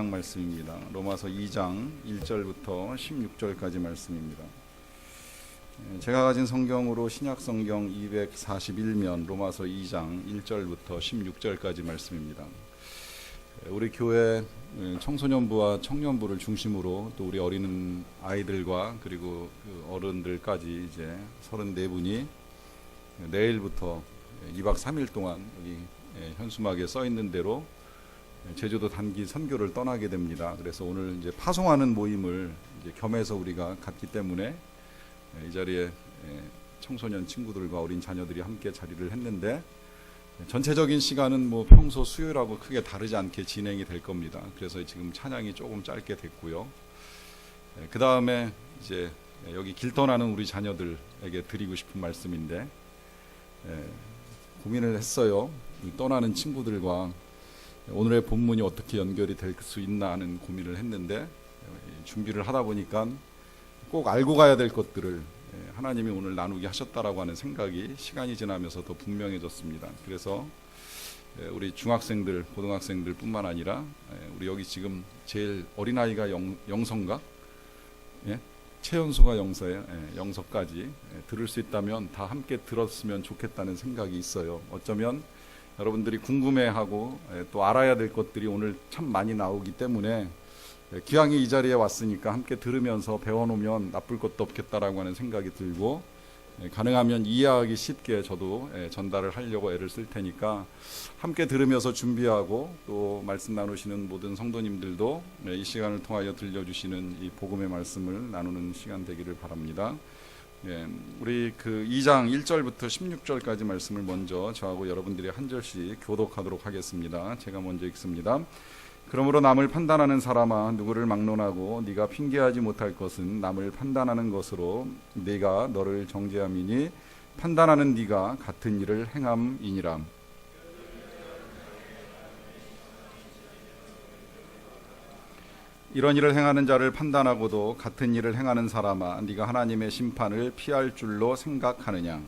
말씀입니다. 로마서 2장 1절부터 16절까지 말씀입니다. 제가 가진 성경으로 신약 성경 241면 로마서 2장 1절부터 16절까지 말씀입니다. 우리 교회 청소년부와 청년부를 중심으로 또 우리 어린 아이들과 그리고 어른들까지 이제 34분이 내일부터 2박 3일 동안 여기 현수막에 써 있는 대로 제주도 단기 선교를 떠나게 됩니다. 그래서 오늘 이제 파송하는 모임을 이제 겸해서 우리가 갔기 때문에 이 자리에 청소년 친구들과 어린 자녀들이 함께 자리를 했는데 전체적인 시간은 뭐 평소 수요일하고 크게 다르지 않게 진행이 될 겁니다. 그래서 지금 찬양이 조금 짧게 됐고요. 그 다음에 이제 여기 길 떠나는 우리 자녀들에게 드리고 싶은 말씀인데 고민을 했어요. 떠나는 친구들과 오늘의 본문이 어떻게 연결이 될 수 있나 하는 고민을 했는데 준비를 하다 보니까 꼭 알고 가야 될 것들을 하나님이 오늘 나누게 하셨다라고 하는 생각이 시간이 지나면서 더 분명해졌습니다. 그래서 우리 중학생들, 고등학생들 뿐만 아니라 우리 여기 지금 제일 어린아이가 영서인가? 예? 최연소가 영서예요. 영서까지 들을 수 있다면 다 함께 들었으면 좋겠다는 생각이 있어요. 어쩌면 여러분들이 궁금해하고 또 알아야 될 것들이 오늘 참 많이 나오기 때문에 기왕에 이 자리에 왔으니까 함께 들으면서 배워놓으면 나쁠 것도 없겠다라고 하는 생각이 들고 가능하면 이해하기 쉽게 저도 전달을 하려고 애를 쓸 테니까 함께 들으면서 준비하고 또 말씀 나누시는 모든 성도님들도 이 시간을 통하여 들려주시는 이 복음의 말씀을 나누는 시간 되기를 바랍니다. 우리 그 2장 1절부터 16절까지 말씀을 먼저 저하고 여러분들이 한 절씩 교독하도록 하겠습니다. 제가 먼저 읽습니다. 그러므로 남을 판단하는 사람아, 누구를 막론하고 네가 핑계하지 못할 것은 남을 판단하는 것으로 네가 너를 정죄함이니 판단하는 네가 같은 일을 행함이니라. 이런 일을 행하는 자를 판단하고도 같은 일을 행하는 사람아, 네가 하나님의 심판을 피할 줄로 생각하느냐.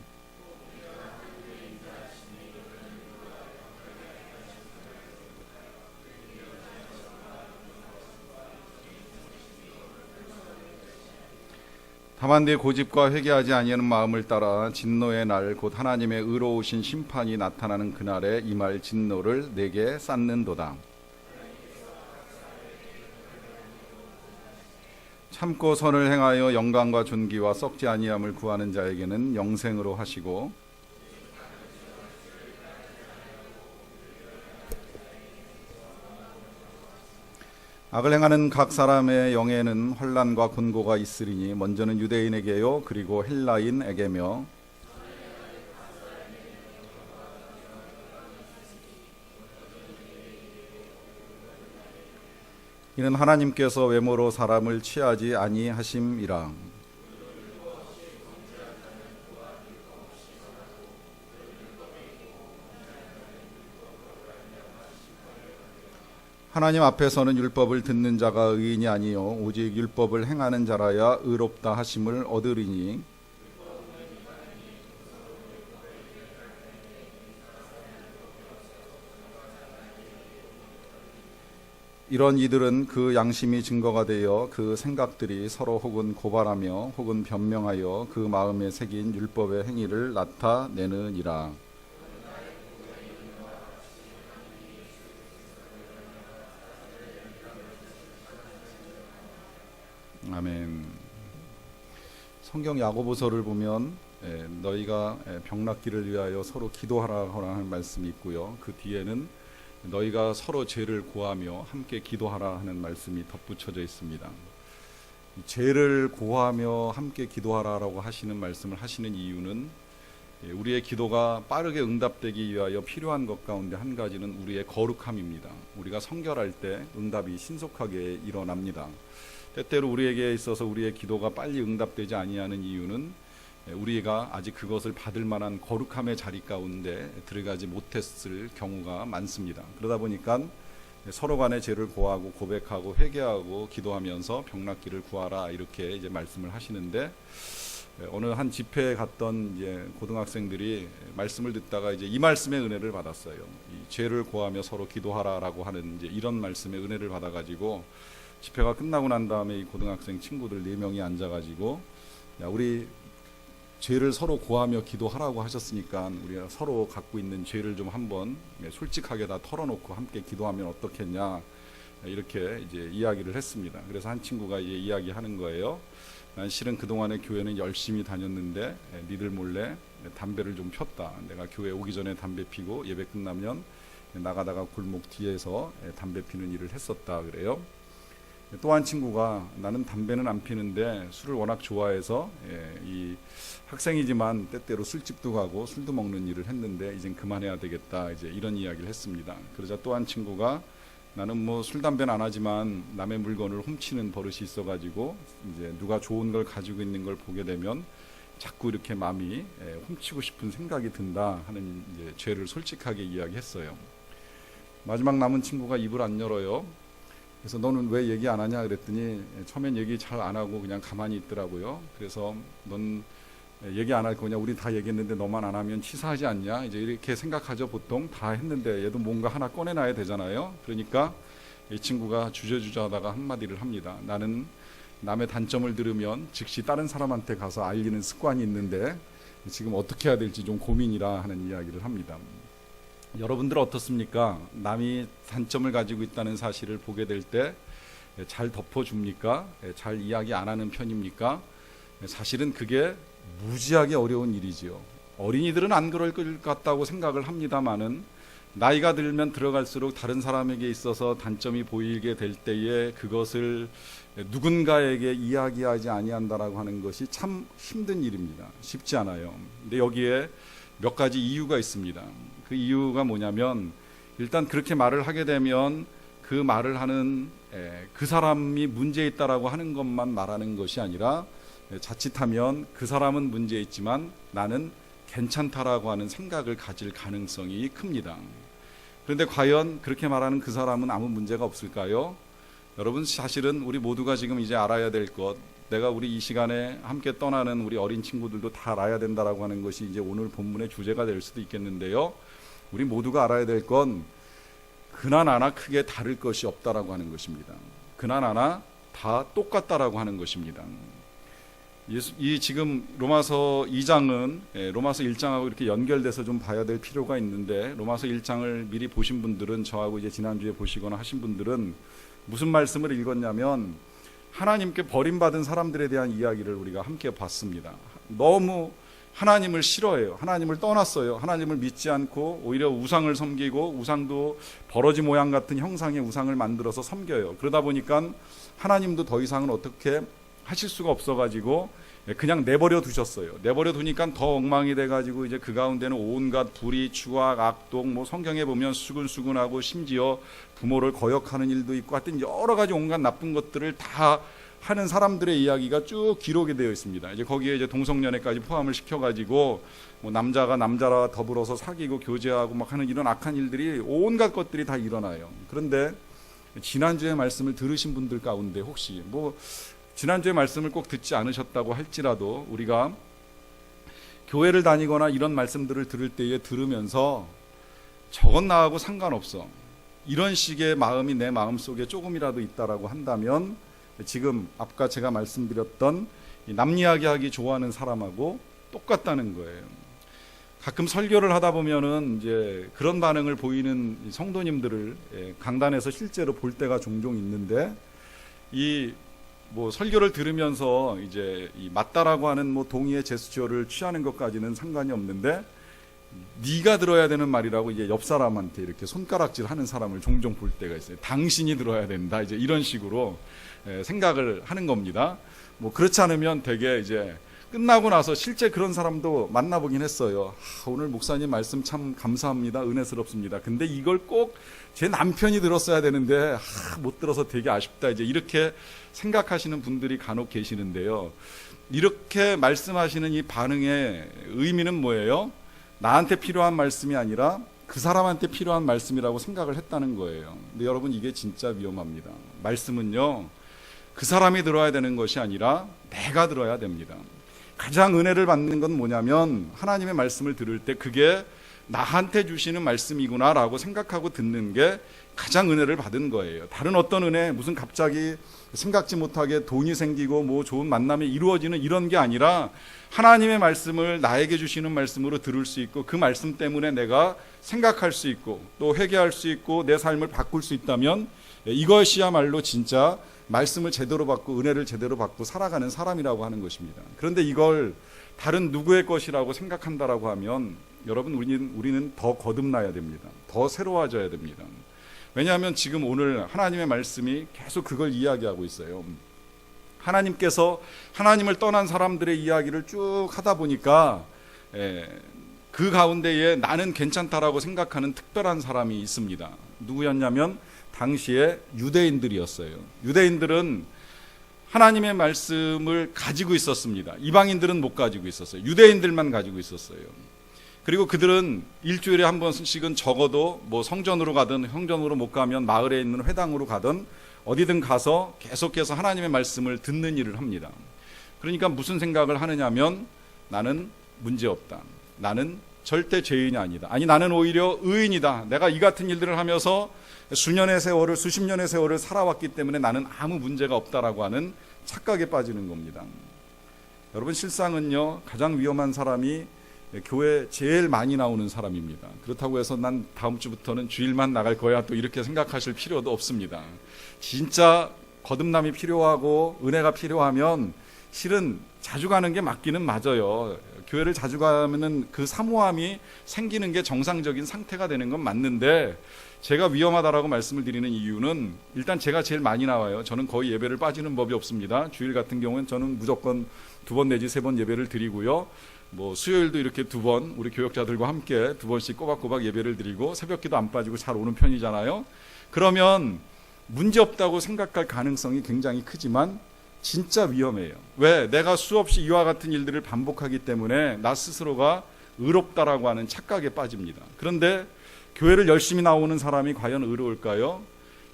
다만 네 고집과 회개하지 아니하는 마음을 따라 진노의 날 곧 하나님의 의로우신 심판이 나타나는 그날에 임할 진노를 내게 쌓는도다. 참고 선을 행하여 영광과 존귀와 썩지 아니함을 구하는 자에게는 영생으로 하시고 악을 행하는 각 사람의 영에는 환난과 곤고가 있으리니 먼저는 유대인에게요 그리고 헬라인에게며 이는 하나님께서 외모로 사람을 취하지 아니하심이라. 하나님 앞에서는 율법을 듣는 자가 의인이 아니요 오직 율법을 행하는 자라야 의롭다 하심을 얻으리니 이런 이들은 그 양심이 증거가 되어 그 생각들이 서로 혹은 고발하며 혹은 변명하여 그 마음에 새긴 율법의 행위를 나타내느니라. 아멘. 성경 야고보서를 보면 너희가 병낫기를 위하여 서로 기도하라 하는 말씀이 있고요. 그 뒤에는 너희가 서로 죄를 고하며 함께 기도하라 하는 말씀이 덧붙여져 있습니다. 죄를 고하며 함께 기도하라라고 하시는 말씀을 하시는 이유는 우리의 기도가 빠르게 응답되기 위하여 필요한 것 가운데 한 가지는 우리의 거룩함입니다. 우리가 성결할 때 응답이 신속하게 일어납니다. 때때로 우리에게 있어서 우리의 기도가 빨리 응답되지 아니하는 이유는 우리가 아직 그것을 받을 만한 거룩함의 자리 가운데 들어가지 못했을 경우가 많습니다. 그러다 보니까 서로 간의 죄를 고하고 고백하고 회개하고 기도하면서 병낫기를 구하라 이렇게 이제 말씀을 하시는데 어느 한 집회에 갔던 이제 고등학생들이 말씀을 듣다가 이제 이 말씀의 은혜를 받았어요. 이 죄를 고하며 서로 기도하라라고 하는 이제 이런 말씀의 은혜를 받아가지고 집회가 끝나고 난 다음에 이 고등학생 친구들 4명이 앉아가지고 야, 우리 죄를 서로 고하며 기도하라고 하셨으니까 우리가 서로 갖고 있는 죄를 좀 한번 솔직하게 다 털어놓고 함께 기도하면 어떻겠냐 이렇게 이제 이야기를 했습니다. 그래서 한 친구가 이제 이야기하는 거예요. 난 실은 그동안에 교회는 열심히 다녔는데 니들 몰래 담배를 좀 폈다. 내가 교회 오기 전에 담배 피고 예배 끝나면 나가다가 골목 뒤에서 담배 피는 일을 했었다 그래요. 또 한 친구가 나는 담배는 안 피는데 술을 워낙 좋아해서 이 학생이지만 때때로 술집도 가고 술도 먹는 일을 했는데 이젠 그만해야 되겠다 이제 이런 이야기를 했습니다. 그러자 또 한 친구가 나는 뭐 술 담배는 안 하지만 남의 물건을 훔치는 버릇이 있어가지고 이제 누가 좋은 걸 가지고 있는 걸 보게 되면 자꾸 이렇게 마음이 훔치고 싶은 생각이 든다 하는 이제 죄를 솔직하게 이야기했어요. 마지막 남은 친구가 입을 안 열어요. 그래서 너는 왜 얘기 안 하냐 그랬더니 처음엔 얘기 잘 안 하고 그냥 가만히 있더라고요. 그래서 넌 얘기 안 할 거냐, 우리 다 얘기했는데 너만 안 하면 치사하지 않냐, 이제 이렇게 생각하죠. 보통 다 했는데 얘도 뭔가 하나 꺼내놔야 되잖아요. 그러니까 이 친구가 주저주저 하다가 한마디를 합니다. 나는 남의 단점을 들으면 즉시 다른 사람한테 가서 알리는 습관이 있는데 지금 어떻게 해야 될지 좀 고민이라 하는 이야기를 합니다. 여러분들 어떻습니까? 남이 단점을 가지고 있다는 사실을 보게 될 때 잘 덮어줍니까? 잘 이야기 안 하는 편입니까? 사실은 그게 무지하게 어려운 일이지요. 어린이들은 안 그럴 것 같다고 생각을 합니다마는 나이가 들면 들어갈수록 다른 사람에게 있어서 단점이 보이게 될 때에 그것을 누군가에게 이야기하지 아니한다라고 하는 것이 참 힘든 일입니다. 쉽지 않아요. 근데 여기에 몇 가지 이유가 있습니다. 그 이유가 뭐냐면 일단 그렇게 말을 하게 되면 그 말을 하는 그 사람이 문제 있다라고 하는 것만 말하는 것이 아니라 자칫하면 그 사람은 문제 있지만 나는 괜찮다라고 하는 생각을 가질 가능성이 큽니다. 그런데 과연 그렇게 말하는 그 사람은 아무 문제가 없을까요? 여러분, 사실은 우리 모두가 지금 이제 알아야 될 것, 내가 우리 이 시간에 함께 떠나는 우리 어린 친구들도 다 알아야 된다라고 하는 것이 이제 오늘 본문의 주제가 될 수도 있겠는데요. 우리 모두가 알아야 될 건 그나하나 크게 다를 것이 없다라고 하는 것입니다. 그나하나 다 똑같다라고 하는 것입니다. 이 지금 로마서 2장은 로마서 1장하고 이렇게 연결돼서 좀 봐야 될 필요가 있는데, 로마서 1장을 미리 보신 분들은, 저하고 이제 지난주에 보시거나 하신 분들은 무슨 말씀을 읽었냐면 하나님께 버림받은 사람들에 대한 이야기를 우리가 함께 봤습니다. 너무 하나님을 싫어해요. 하나님을 떠났어요. 하나님을 믿지 않고 오히려 우상을 섬기고, 우상도 버러지 모양 같은 형상의 우상을 만들어서 섬겨요. 그러다 보니까 하나님도 더 이상은 어떻게 하실 수가 없어가지고 그냥 내버려 두셨어요. 내버려 두니까 더 엉망이 돼가지고 이제 그 가운데는 온갖 불의, 추악, 악독, 뭐 성경에 보면 수근수근하고 심지어 부모를 거역하는 일도 있고, 하여튼 여러 가지 온갖 나쁜 것들을 다 하는 사람들의 이야기가 쭉 기록이 되어 있습니다. 이제 거기에 이제 동성연애까지 포함을 시켜가지고 뭐 남자가 남자와 더불어서 사귀고 교제하고 막 하는 이런 악한 일들이, 온갖 것들이 다 일어나요. 그런데 지난주에 말씀을 들으신 분들 가운데 혹시 뭐 지난주에 말씀을 꼭 듣지 않으셨다고 할지라도 우리가 교회를 다니거나 이런 말씀들을 들을 때에 들으면서 저건 나하고 상관없어, 이런 식의 마음이 내 마음속에 조금이라도 있다라고 한다면 지금 아까 제가 말씀드렸던 남 이야기하기 좋아하는 사람하고 똑같다는 거예요. 가끔 설교를 하다 보면은 이제 그런 반응을 보이는 성도님들을 강단에서 실제로 볼 때가 종종 있는데, 이 뭐 설교를 들으면서 이제 이 맞다라고 하는 뭐 동의의 제스처를 취하는 것까지는 상관이 없는데, 네가 들어야 되는 말이라고 이제 옆 사람한테 이렇게 손가락질하는 사람을 종종 볼 때가 있어요. 당신이 들어야 된다, 이제 이런 식으로 생각을 하는 겁니다. 뭐 그렇지 않으면 되게 이제 끝나고 나서 실제 그런 사람도 만나보긴 했어요. 오늘 목사님 말씀 참 감사합니다, 은혜스럽습니다. 근데 이걸 꼭 제 남편이 들었어야 되는데 못 들어서 되게 아쉽다, 이제 이렇게 생각하시는 분들이 간혹 계시는데요. 이렇게 말씀하시는 이 반응의 의미는 뭐예요? 나한테 필요한 말씀이 아니라 그 사람한테 필요한 말씀이라고 생각을 했다는 거예요. 근데 여러분, 이게 진짜 위험합니다. 말씀은요, 그 사람이 들어야 되는 것이 아니라 내가 들어야 됩니다. 가장 은혜를 받는 건 뭐냐면 하나님의 말씀을 들을 때 그게 나한테 주시는 말씀이구나라고 생각하고 듣는 게 가장 은혜를 받은 거예요. 다른 어떤 은혜, 무슨 갑자기 생각지 못하게 돈이 생기고 뭐 좋은 만남이 이루어지는 이런 게 아니라 하나님의 말씀을 나에게 주시는 말씀으로 들을 수 있고 그 말씀 때문에 내가 생각할 수 있고 또 회개할 수 있고 내 삶을 바꿀 수 있다면 이것이야말로 진짜 말씀을 제대로 받고 은혜를 제대로 받고 살아가는 사람이라고 하는 것입니다. 그런데 이걸 다른 누구의 것이라고 생각한다라고 하면 여러분 우리는 더 거듭나야 됩니다. 더 새로워져야 됩니다. 왜냐하면 지금 오늘 하나님의 말씀이 계속 그걸 이야기하고 있어요. 하나님께서 하나님을 떠난 사람들의 이야기를 쭉 하다 보니까 그 가운데에 나는 괜찮다라고 생각하는 특별한 사람이 있습니다. 누구였냐면 당시에 유대인들이었어요. 유대인들은 하나님의 말씀을 가지고 있었습니다. 이방인들은 못 가지고 있었어요. 유대인들만 가지고 있었어요. 그리고 그들은 일주일에 한 번씩은 적어도 뭐 성전으로 가든 성전으로 못 가면 마을에 있는 회당으로 가든 어디든 가서 계속해서 하나님의 말씀을 듣는 일을 합니다. 그러니까 무슨 생각을 하느냐면 나는 문제없다. 나는 절대 죄인이 아니다. 아니 나는 오히려 의인이다. 내가 이 같은 일들을 하면서 수년의 세월을 수십 년의 세월을 살아왔기 때문에 나는 아무 문제가 없다라고 하는 착각에 빠지는 겁니다. 여러분 실상은요 가장 위험한 사람이 교회 제일 많이 나오는 사람입니다. 그렇다고 해서 난 다음 주부터는 주일만 나갈 거야 또 이렇게 생각하실 필요도 없습니다. 진짜 거듭남이 필요하고 은혜가 필요하면 실은 자주 가는 게 맞기는 맞아요. 교회를 자주 가면은 그 사모함이 생기는 게 정상적인 상태가 되는 건 맞는데 제가 위험하다라고 말씀을 드리는 이유는 일단 제가 제일 많이 나와요. 저는 거의 예배를 빠지는 법이 없습니다. 주일 같은 경우는 저는 무조건 2번 내지 3번 예배를 드리고요. 뭐 수요일도 이렇게 2번 우리 교역자들과 함께 2번씩 꼬박꼬박 예배를 드리고 새벽기도 안 빠지고 잘 오는 편이잖아요. 그러면 문제없다고 생각할 가능성이 굉장히 크지만 진짜 위험해요. 왜? 내가 수없이 이와 같은 일들을 반복하기 때문에 나 스스로가 의롭다라고 하는 착각에 빠집니다. 그런데 교회를 열심히 나오는 사람이 과연 의로울까요?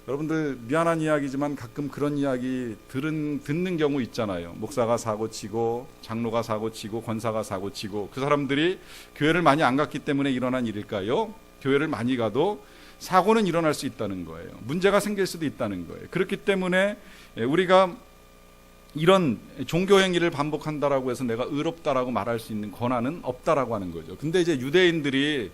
여러분들 미안한 이야기지만 가끔 그런 이야기 듣는 경우 있잖아요. 목사가 사고치고 장로가 사고치고 권사가 사고치고 그 사람들이 교회를 많이 안 갔기 때문에 일어난 일일까요? 교회를 많이 가도 사고는 일어날 수 있다는 거예요. 문제가 생길 수도 있다는 거예요. 그렇기 때문에 우리가 이런 종교 행위를 반복한다라고 해서 내가 의롭다라고 말할 수 있는 권한은 없다라고 하는 거죠. 근데 이제 유대인들이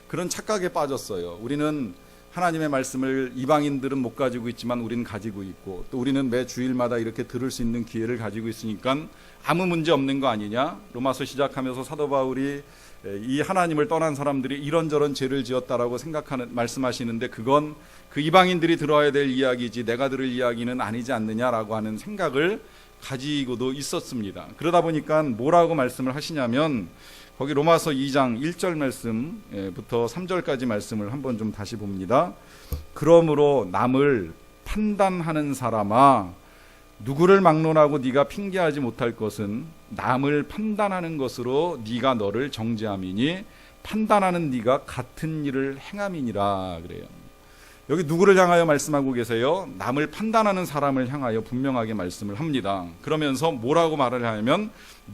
그런 착각에 빠졌어요. 우리는 하나님의 말씀을 이방인들은 못 가지고 있지만 우리는 가지고 있고 또 우리는 매 주일마다 이렇게 들을 수 있는 기회를 가지고 있으니까 아무 문제 없는 거 아니냐. 로마서 시작하면서 사도 바울이 이 하나님을 떠난 사람들이 이런저런 죄를 지었다라고 말씀하시는데 그건 그 이방인들이 들어야 될 이야기지 내가 들을 이야기는 아니지 않느냐라고 하는 생각을 가지고도 있었습니다. 그러다 보니까 뭐라고 말씀을 하시냐면 거기 로마서 2장 1절 말씀부터 3절까지 말씀을 한번 좀 다시 봅니다. 그러므로 남을 판단하는 사람아 누구를 막론하고 네가 핑계하지 못할 것은 남을 판단하는 것으로 네가 너를 정죄함이니 판단하는 네가 같은 일을 행함이니라 그래요. 여기 누구를 향하여 말씀하고 계세요? 남을 판단하는 사람을 향하여 분명하게 말씀을 합니다. 그러면서 뭐라고 말을 하냐면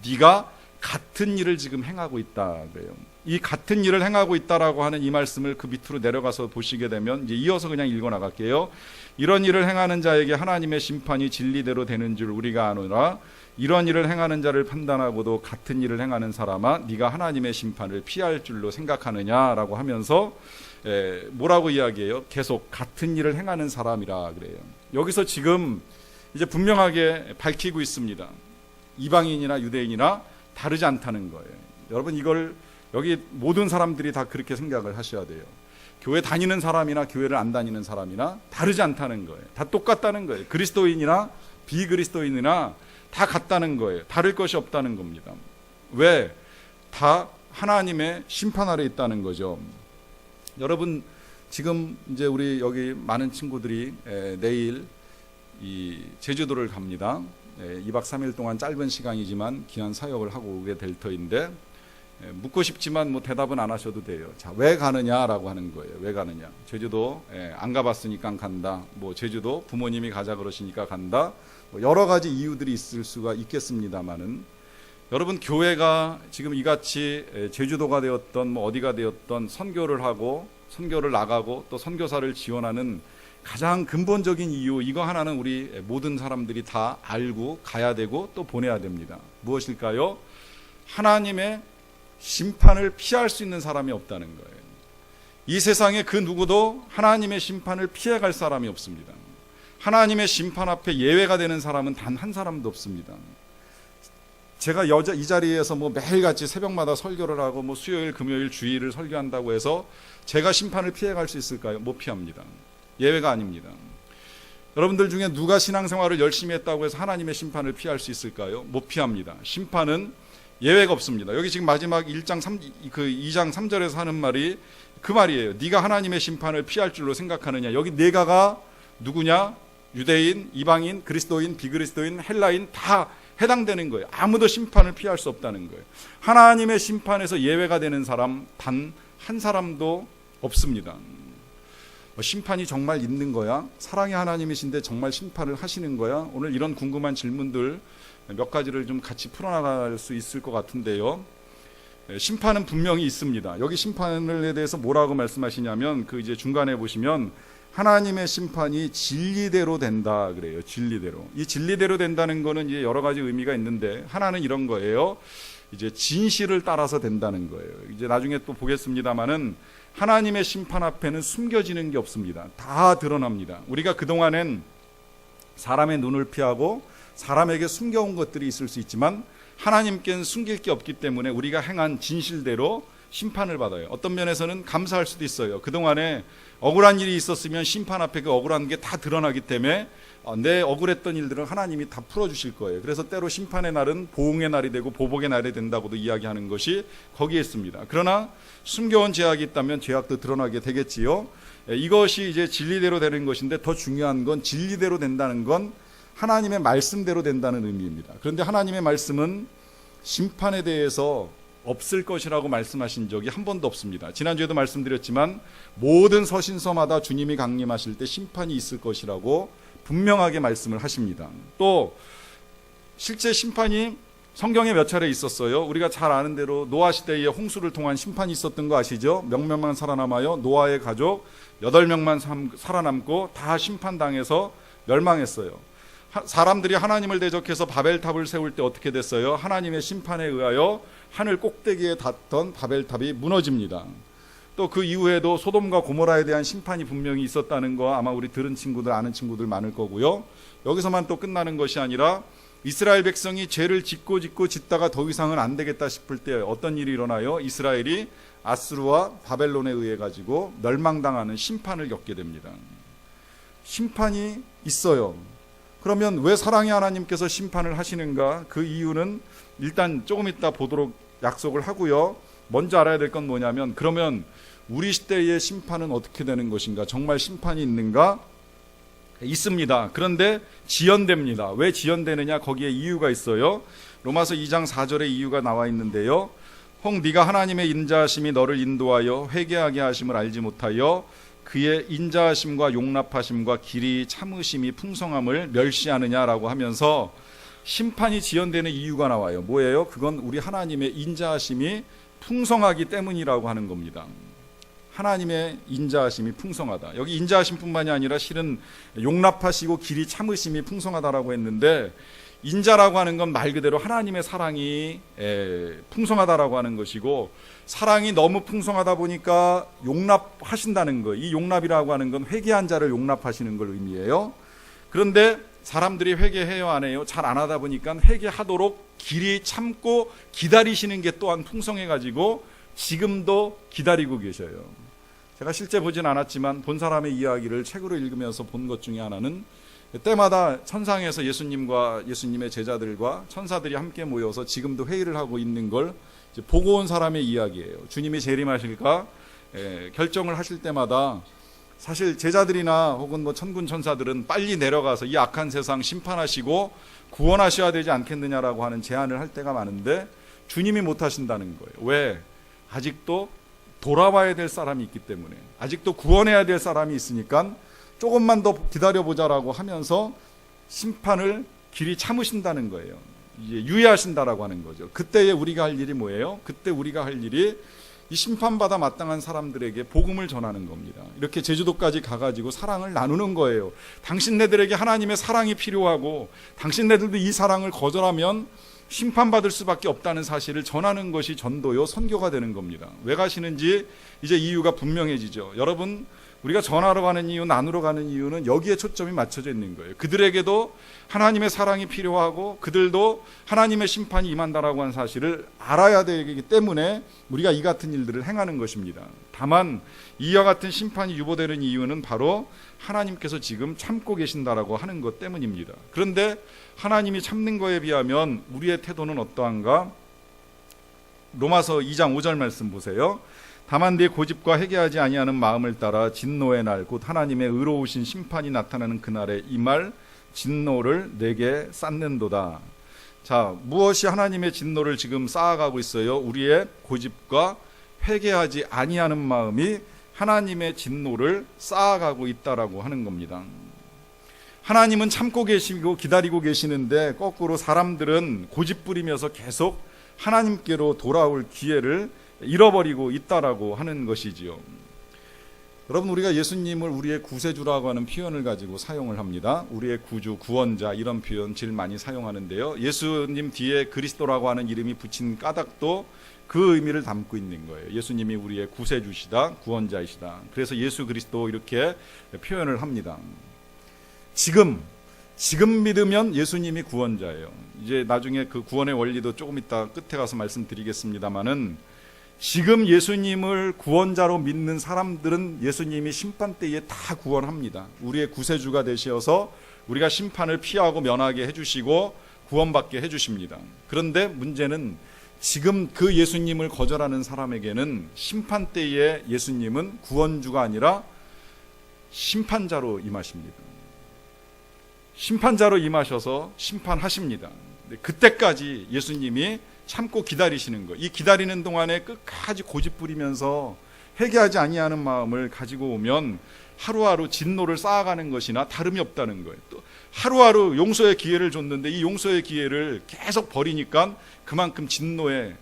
네가 같은 일을 지금 행하고 있다 그래요. 이 같은 일을 행하고 있다라고 하는 이 말씀을 그 밑으로 내려가서 보시게 되면 이제 이어서 그냥 읽어 나갈게요. 이런 일을 행하는 자에게 하나님의 심판이 진리대로 되는 줄 우리가 아노라. 이런 일을 행하는 자를 판단하고도 같은 일을 행하는 사람아 네가 하나님의 심판을 피할 줄로 생각하느냐라고 하면서 뭐라고 이야기해요? 계속 같은 일을 행하는 사람이라 그래요. 여기서 지금 이제 분명하게 밝히고 있습니다. 이방인이나 유대인이나 다르지 않다는 거예요. 여러분 이걸 여기 모든 사람들이 다 그렇게 생각을 하셔야 돼요. 교회 다니는 사람이나 교회를 안 다니는 사람이나 다르지 않다는 거예요. 다 똑같다는 거예요. 그리스도인이나 비그리스도인이나 다 같다는 거예요. 다를 것이 없다는 겁니다. 왜? 다 하나님의 심판 아래 있다는 거죠. 여러분 지금 이제 우리 여기 많은 친구들이 내일 이 제주도를 갑니다. 2박 3일 동안 짧은 시간이지만 귀한 사역을 하고 오게 될 터인데 묻고 싶지만 뭐 대답은 안 하셔도 돼요. 자, 왜 가느냐라고 하는 거예요. 왜 가느냐? 제주도 안 가봤으니까 간다. 뭐 제주도 부모님이 가자 그러시니까 간다. 뭐 여러 가지 이유들이 있을 수가 있겠습니다만은 여러분, 교회가 지금 이같이 제주도가 되었던 뭐 어디가 되었던 선교를 하고 선교를 나가고 또 선교사를 지원하는 가장 근본적인 이유, 이거 하나는 우리 모든 사람들이 다 알고 가야 되고 또 보내야 됩니다. 무엇일까요? 하나님의 심판을 피할 수 있는 사람이 없다는 거예요. 이 세상에 그 누구도 하나님의 심판을 피해갈 사람이 없습니다. 하나님의 심판 앞에 예외가 되는 사람은 단 한 사람도 없습니다. 제가 이 자리에서 뭐 매일같이 새벽마다 설교를 하고 뭐 수요일, 금요일, 주일을 설교한다고 해서 제가 심판을 피해갈 수 있을까요? 못 피합니다. 예외가 아닙니다. 여러분들 중에 누가 신앙생활을 열심히 했다고 해서 하나님의 심판을 피할 수 있을까요? 못 피합니다. 심판은 예외가 없습니다. 여기 지금 마지막 2장 3절에서 하는 말이 그 말이에요. 네가 하나님의 심판을 피할 줄로 생각하느냐. 여기 네가가 누구냐? 유대인, 이방인, 그리스도인, 비그리스도인, 헬라인 다 해당되는 거예요. 아무도 심판을 피할 수 없다는 거예요. 하나님의 심판에서 예외가 되는 사람 단 한 사람도 없습니다. 심판이 정말 있는 거야? 사랑의 하나님이신데 정말 심판을 하시는 거야? 오늘 이런 궁금한 질문들 몇 가지를 좀 같이 풀어나갈 수 있을 것 같은데요. 심판은 분명히 있습니다. 여기 심판에 대해서 뭐라고 말씀하시냐면 그 이제 중간에 보시면 하나님의 심판이 진리대로 된다 그래요. 진리대로. 이 진리대로 된다는 거는 이제 여러 가지 의미가 있는데 하나는 이런 거예요. 이제 진실을 따라서 된다는 거예요. 이제 나중에 또 보겠습니다만은 하나님의 심판 앞에는 숨겨지는 게 없습니다. 다 드러납니다. 우리가 그동안엔 사람의 눈을 피하고 사람에게 숨겨온 것들이 있을 수 있지만 하나님께는 숨길 게 없기 때문에 우리가 행한 진실대로 심판을 받아요. 어떤 면에서는 감사할 수도 있어요. 그동안에 억울한 일이 있었으면 심판 앞에 그 억울한 게 다 드러나기 때문에 내 억울했던 일들은 하나님이 다 풀어주실 거예요. 그래서 때로 심판의 날은 보응의 날이 되고 보복의 날이 된다고도 이야기하는 것이 거기에 있습니다. 그러나 숨겨온 죄악이 있다면 죄악도 드러나게 되겠지요. 이것이 이제 진리대로 되는 것인데 더 중요한 건 진리대로 된다는 건 하나님의 말씀대로 된다는 의미입니다. 그런데 하나님의 말씀은 심판에 대해서 없을 것이라고 말씀하신 적이 한 번도 없습니다. 지난주에도 말씀드렸지만 모든 서신서마다 주님이 강림하실 때 심판이 있을 것이라고 분명하게 말씀을 하십니다. 또 실제 심판이 성경에 몇 차례 있었어요. 우리가 잘 아는 대로 노아 시대에 홍수를 통한 심판이 있었던 거 아시죠? 몇 명만 살아남아요. 노아의 가족 8명만 살아남고 다 심판당해서 멸망했어요. 사람들이 하나님을 대적해서 바벨탑을 세울 때 어떻게 됐어요? 하나님의 심판에 의하여 하늘 꼭대기에 닿던 바벨탑이 무너집니다. 또 그 이후에도 소돔과 고모라에 대한 심판이 분명히 있었다는 거 아마 우리 들은 친구들 아는 친구들 많을 거고요. 여기서만 또 끝나는 것이 아니라 이스라엘 백성이 죄를 짓고 짓다가 더 이상은 안 되겠다 싶을 때 어떤 일이 일어나요? 이스라엘이 아수르와 바벨론에 의해 가지고 멸망당하는 심판을 겪게 됩니다. 심판이 있어요. 그러면 왜 사랑의 하나님께서 심판을 하시는가? 그 이유는 일단 조금 이따 보도록 약속을 하고요. 먼저 알아야 될 건 뭐냐면 그러면 우리 시대의 심판은 어떻게 되는 것인가? 정말 심판이 있는가? 있습니다. 그런데 지연됩니다. 왜 지연되느냐? 거기에 이유가 있어요. 로마서 2장 4절에 이유가 나와 있는데요. 혹 네가 하나님의 인자하심이 너를 인도하여 회개하게 하심을 알지 못하여 그의 인자하심과 용납하심과 길이 참으심이 풍성함을 멸시하느냐라고 하면서 심판이 지연되는 이유가 나와요. 뭐예요? 그건 우리 하나님의 인자하심이 풍성하기 때문이라고 하는 겁니다. 하나님의 인자하심이 풍성하다. 여기 인자하심뿐만이 아니라 실은 용납하시고 길이 참으심이 풍성하다라고 했는데 인자라고 하는 건 말 그대로 하나님의 사랑이 풍성하다라고 하는 것이고 사랑이 너무 풍성하다 보니까 용납하신다는 거. 이 용납이라고 하는 건 회개한 자를 용납하시는 걸 의미해요. 그런데 사람들이 회개해요 안 해요? 잘 안 하다 보니까 회개하도록 길이 참고 기다리시는 게 또한 풍성해가지고 지금도 기다리고 계셔요. 제가 실제 보진 않았지만 본 사람의 이야기를 책으로 읽으면서 본 것 중에 하나는 때마다 천상에서 예수님과 예수님의 제자들과 천사들이 함께 모여서 지금도 회의를 하고 있는 걸 보고 온 사람의 이야기예요. 주님이 재림하실까 결정을 하실 때마다 사실 제자들이나 혹은 뭐 천군 천사들은 빨리 내려가서 이 악한 세상 심판하시고 구원하셔야 되지 않겠느냐라고 하는 제안을 할 때가 많은데 주님이 못 하신다는 거예요. 왜? 아직도 돌아와야 될 사람이 있기 때문에, 아직도 구원해야 될 사람이 있으니까 조금만 더 기다려보자라고 하면서 심판을 길이 참으신다는 거예요. 이제 유예하신다라고 하는 거죠. 그때에 우리가 할 일이 뭐예요? 그때 우리가 할 일이 이 심판받아 마땅한 사람들에게 복음을 전하는 겁니다. 이렇게 제주도까지 가가지고 사랑을 나누는 거예요. 당신네들에게 하나님의 사랑이 필요하고 당신네들도 이 사랑을 거절하면 심판받을 수밖에 없다는 사실을 전하는 것이 전도요 선교가 되는 겁니다. 왜 가시는지 이제 이유가 분명해지죠. 여러분, 우리가 전하러 가는 이유, 나누러 가는 이유는 여기에 초점이 맞춰져 있는 거예요. 그들에게도 하나님의 사랑이 필요하고 그들도 하나님의 심판이 임한다라고 하는 사실을 알아야 되기 때문에 우리가 이 같은 일들을 행하는 것입니다. 다만 이와 같은 심판이 유보되는 이유는 바로 하나님께서 지금 참고 계신다라고 하는 것 때문입니다. 그런데 하나님이 참는 거에 비하면 우리의 태도는 어떠한가? 로마서 2장 5절 말씀 보세요. 다만 네 고집과 회개하지 아니하는 마음을 따라 진노의 날 곧 하나님의 의로우신 심판이 나타나는 그날에 이 말 진노를 내게 쌓는도다. 자, 무엇이 하나님의 진노를 지금 쌓아가고 있어요? 우리의 고집과 회개하지 아니하는 마음이 하나님의 진노를 쌓아가고 있다라고 하는 겁니다. 하나님은 참고 계시고 기다리고 계시는데 거꾸로 사람들은 고집 부리면서 계속 하나님께로 돌아올 기회를 잃어버리고 있다라고 하는 것이지요. 여러분, 우리가 예수님을 우리의 구세주라고 하는 표현을 가지고 사용을 합니다. 우리의 구주, 구원자 이런 표현 제일 많이 사용하는데요. 예수님 뒤에 그리스도라고 하는 이름이 붙인 까닭도 그 의미를 담고 있는 거예요. 예수님이 우리의 구세주시다, 구원자이시다. 그래서 예수 그리스도 이렇게 표현을 합니다. 지금 믿으면 예수님이 구원자예요. 이제 나중에 그 구원의 원리도 조금 이따 끝에 가서 말씀드리겠습니다만은 지금 예수님을 구원자로 믿는 사람들은 예수님이 심판 때에 다 구원합니다. 우리의 구세주가 되셔서 우리가 심판을 피하고 면하게 해주시고 구원받게 해주십니다. 그런데 문제는 지금 그 예수님을 거절하는 사람에게는 심판 때에 예수님은 구원주가 아니라 심판자로 임하십니다. 심판자로 임하셔서 심판하십니다. 그때까지 예수님이 참고 기다리시는 거. 이 기다리는 동안에 끝까지 고집 부리면서 회개하지 아니하는 마음을 가지고 오면 하루하루 진노를 쌓아가는 것이나 다름이 없다는 거예요. 또 하루하루 용서의 기회를 줬는데 이 용서의 기회를 계속 버리니까 그만큼 진노의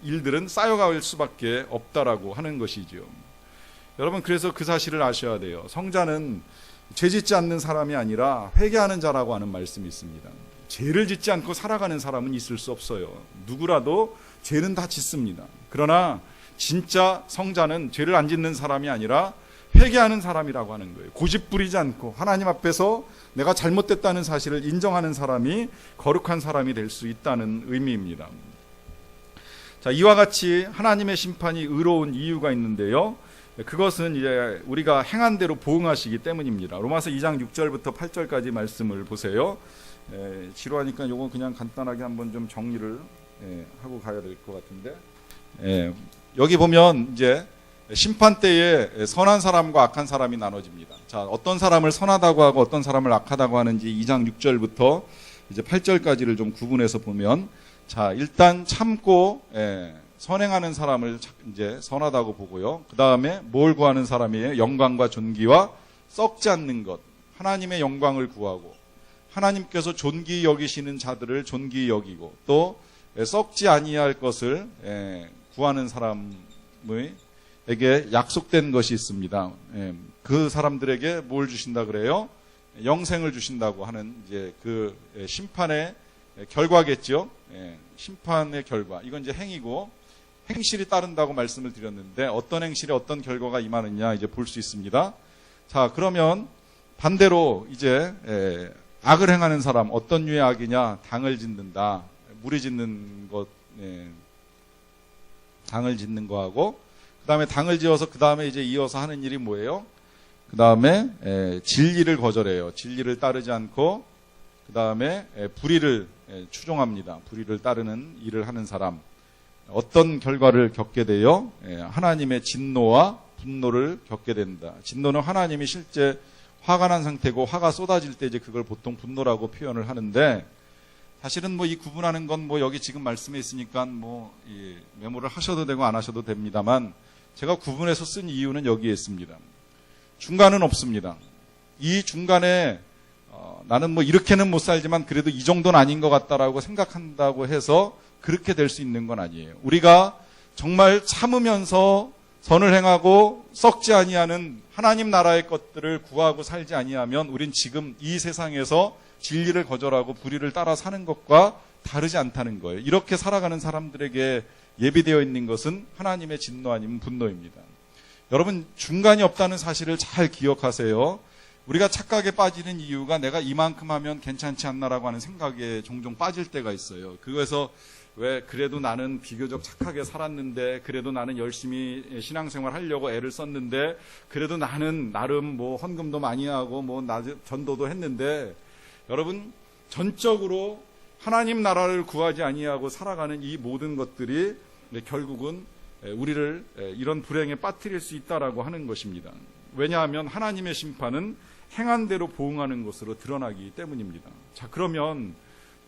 일들은 쌓여갈 수밖에 없다라고 하는 것이죠. 여러분, 그래서 그 사실을 아셔야 돼요. 성자는 죄 짓지 않는 사람이 아니라 회개하는 자라고 하는 말씀이 있습니다. 죄를 짓지 않고 살아가는 사람은 있을 수 없어요. 누구라도 죄는 다 짓습니다. 그러나 진짜 성자는 죄를 안 짓는 사람이 아니라 회개하는 사람이라고 하는 거예요. 고집 부리지 않고 하나님 앞에서 내가 잘못됐다는 사실을 인정하는 사람이 거룩한 사람이 될 수 있다는 의미입니다. 자, 이와 같이 하나님의 심판이 의로운 이유가 있는데요. 그것은 이제 우리가 행한 대로 보응하시기 때문입니다. 로마서 2장 6절부터 8절까지 말씀을 보세요. 지루하니까 이건 그냥 간단하게 한번 좀 정리를 하고 가야 될 것 같은데, 여기 보면 이제 심판 때에 선한 사람과 악한 사람이 나눠집니다. 자, 어떤 사람을 선하다고 하고 어떤 사람을 악하다고 하는지 2장 6절부터 이제 8절까지를 좀 구분해서 보면, 자, 일단 참고 선행하는 사람을 이제 선하다고 보고요. 그 다음에 뭘 구하는 사람이에요? 영광과 존귀와 썩지 않는 것, 하나님의 영광을 구하고 하나님께서 존귀 여기시는 자들을 존귀 여기고 또 썩지 아니할 것을 구하는 사람에게 약속된 것이 있습니다. 그 사람들에게 뭘 주신다 그래요? 영생을 주신다고 하는 이제 그 심판의 결과겠죠. 심판의 결과. 이건 이제 행이고 행실이 따른다고 말씀을 드렸는데 어떤 행실에 어떤 결과가 임하느냐 이제 볼 수 있습니다. 자, 그러면 반대로 이제 악을 행하는 사람, 어떤 류의 악이냐? 당을 짓는다. 무리 짓는 것, 당을 짓는 거하고, 그 다음에 당을 지어서 그 다음에 이제 이어서 하는 일이 뭐예요? 그 다음에 진리를 거절해요. 진리를 따르지 않고, 그 다음에 불의를 추종합니다. 불의를 따르는 일을 하는 사람. 어떤 결과를 겪게 돼요? 하나님의 진노와 분노를 겪게 된다. 진노는 하나님이 실제 화가 난 상태고 화가 쏟아질 때 이제 그걸 보통 분노라고 표현을 하는데, 사실은 뭐 이 구분하는 건 뭐 여기 지금 말씀에 있으니까 뭐 메모를 하셔도 되고 안 하셔도 됩니다만, 제가 구분해서 쓴 이유는 여기에 있습니다. 중간은 없습니다. 이 중간에 나는 뭐 이렇게는 못 살지만 그래도 이 정도는 아닌 것 같다라고 생각한다고 해서 그렇게 될 수 있는 건 아니에요. 우리가 정말 참으면서 선을 행하고 썩지 아니하는 하나님 나라의 것들을 구하고 살지 아니하면 우린 지금 이 세상에서 진리를 거절하고 불의를 따라 사는 것과 다르지 않다는 거예요. 이렇게 살아가는 사람들에게 예비되어 있는 것은 하나님의 진노 아니면 분노입니다. 여러분, 중간이 없다는 사실을 잘 기억하세요. 우리가 착각에 빠지는 이유가 내가 이만큼 하면 괜찮지 않나라고 하는 생각에 종종 빠질 때가 있어요. 그래서 왜 그래도 나는 비교적 착하게 살았는데, 그래도 나는 열심히 신앙생활 하려고 애를 썼는데, 그래도 나는 나름 뭐 헌금도 많이 하고 뭐 전도도 했는데, 여러분, 전적으로 하나님 나라를 구하지 아니하고 살아가는 이 모든 것들이 결국은 우리를 이런 불행에 빠뜨릴 수 있다라고 하는 것입니다. 왜냐하면 하나님의 심판은 행한 대로 보응하는 것으로 드러나기 때문입니다. 자, 그러면